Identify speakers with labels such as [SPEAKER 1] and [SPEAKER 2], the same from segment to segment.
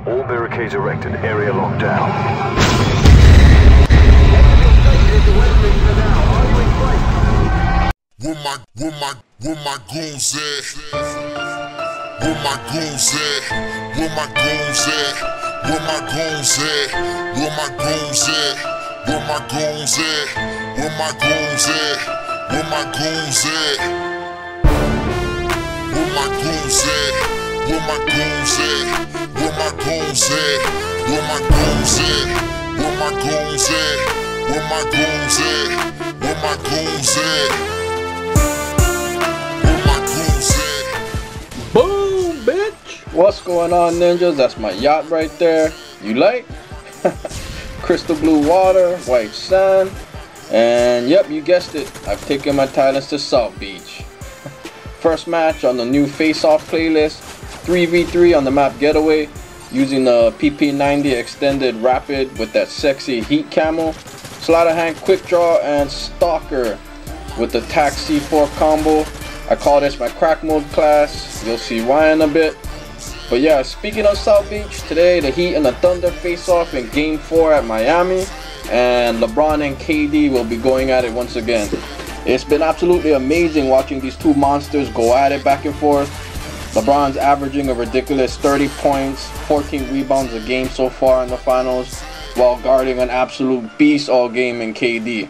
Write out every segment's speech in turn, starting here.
[SPEAKER 1] All barricades erected. Area locked down.
[SPEAKER 2] Where my goons at? Where my goons at? Where my goons at? Where my goons at? Where my goons at? Where my goons at? Where my goons at? Where my goons at? Where my goons at? Where my goons at? Where my goons at? Where my goons at? Where my goons at? Where my goons at? Where my goons at?
[SPEAKER 3] Boom, bitch! What's going on, ninjas? That's my yacht right there. You like? Crystal blue water, white sand, and yep, you guessed it. I've taken my talents to South Beach. First match on the new FACEOFF playlist, 3v3 on the map Getaway, using the PP90 extended rapid with that sexy heat camo, sleight of hand quick draw, and stalker with the tac C4 combo. I call this my crack mode class. You'll see why in a bit. But yeah, speaking of South Beach, today the Heat and the Thunder face off in Game 4 at Miami, and LeBron and KD will be going at it once again. It's been absolutely amazing watching these two monsters go at it back and forth. LeBron's averaging a ridiculous 30 points, 14 rebounds a game so far in the finals, while guarding an absolute beast all game in KD.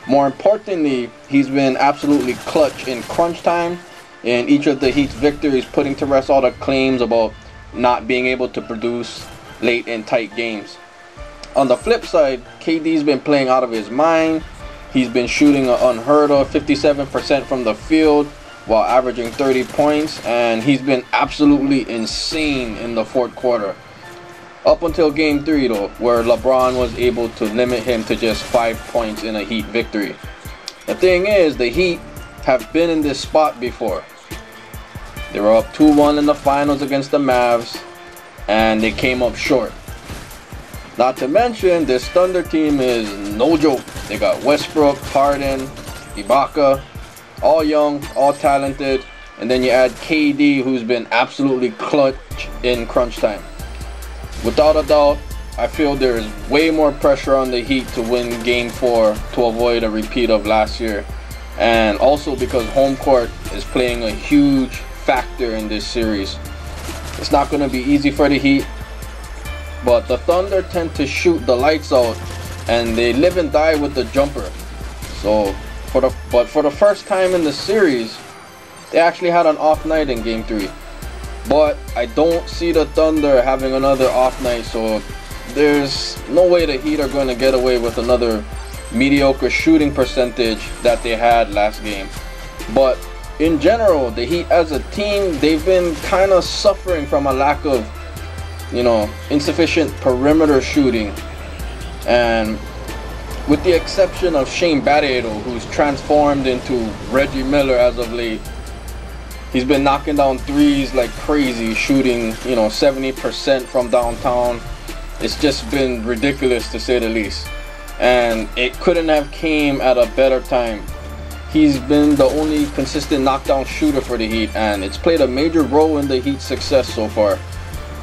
[SPEAKER 3] More importantly, he's been absolutely clutch in crunch time in each of the Heat's victories, putting to rest all the claims about not being able to produce late in tight games. On the flip side, KD's been playing out of his mind. He's been shooting an unheard of 57% from the field while averaging 30 points, and he's been absolutely insane in the fourth quarter. Up until Game 3 though, where LeBron was able to limit him to just 5 points in a Heat victory. The thing is, the Heat have been in this spot before. They were up 2-1 in the finals against the Mavs, and they came up short. Not to mention, this Thunder team is no joke. They got Westbrook, Harden, Ibaka, all young, all talented, and then you add KD, who's been absolutely clutch in crunch time. Without a doubt, I feel there is way more pressure on the Heat to win Game 4 to avoid a repeat of last year. And also because home court is playing a huge factor in this series. It's not going to be easy for the Heat, but the Thunder tend to shoot the lights out and they live and die with the jumper. So, for the first time in the series, they actually had an off night in Game 3. But I don't see the Thunder having another off night, so there's no way the Heat are going to get away with another mediocre shooting percentage that they had last game. But in general, the Heat as a team, they've been kind of suffering from a lack of, insufficient perimeter shooting. And with the exception of Shane Battier, who's transformed into Reggie Miller as of late, he's been knocking down threes like crazy, shooting, 70% from downtown. It's just been ridiculous to say the least. And it couldn't have came at a better time. He's been the only consistent knockdown shooter for the Heat, and it's played a major role in the Heat's success so far.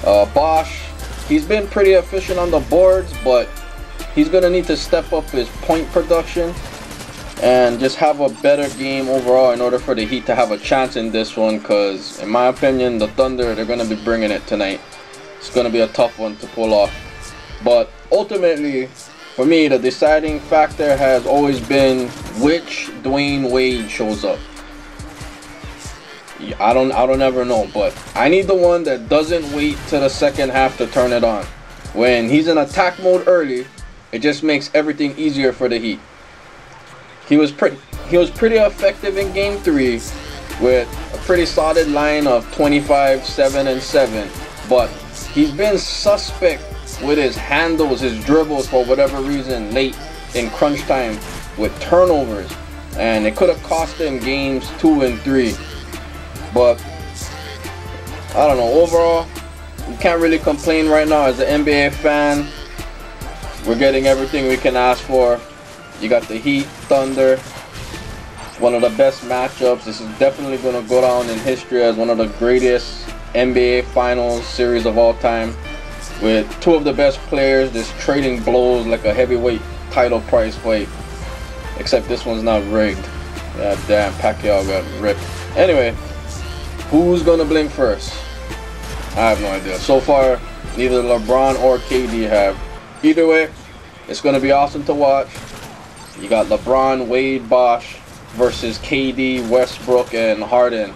[SPEAKER 3] Bosh, he's been pretty efficient on the boards, but he's going to need to step up his point production and just have a better game overall in order for the Heat to have a chance in this one, because in my opinion, the Thunder, they're going to be bringing it tonight. It's going to be a tough one to pull off. But ultimately, for me, the deciding factor has always been which Dwayne Wade shows up. I don't ever know, but I need the one that doesn't wait till the second half to turn it on. When he's in attack mode early, it just makes everything easier for the Heat. He was pretty effective in Game 3 with a pretty solid line of 25, 7, and 7. But he's been suspect with his handles, his dribbles for whatever reason late in crunch time with turnovers. And it could have cost him games 2 and 3. But I don't know, overall, you can't really complain right now as an NBA fan. We're getting everything we can ask for. You got the Heat, Thunder, one of the best matchups. This is definitely going to go down in history as one of the greatest NBA Finals series of all time. with two of the best players, just trading blows like a heavyweight title prize fight. Except this one's not rigged. Yeah, damn, Pacquiao got ripped. Anyway, who's gonna blink first? I have no idea. So far, neither LeBron or KD have. Either way, it's gonna be awesome to watch. You got LeBron, Wade, Bosh versus KD, Westbrook, and Harden.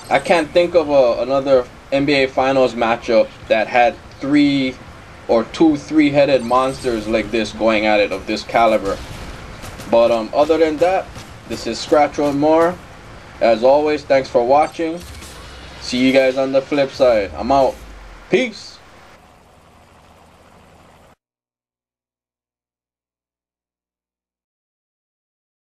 [SPEAKER 3] I can't think of another NBA Finals matchup that had two three-headed monsters like this going at it of this caliber. But other than that, this is SCRATCHONEMORE. As always, thanks for watching. See you guys on the flip side. I'm out. Peace.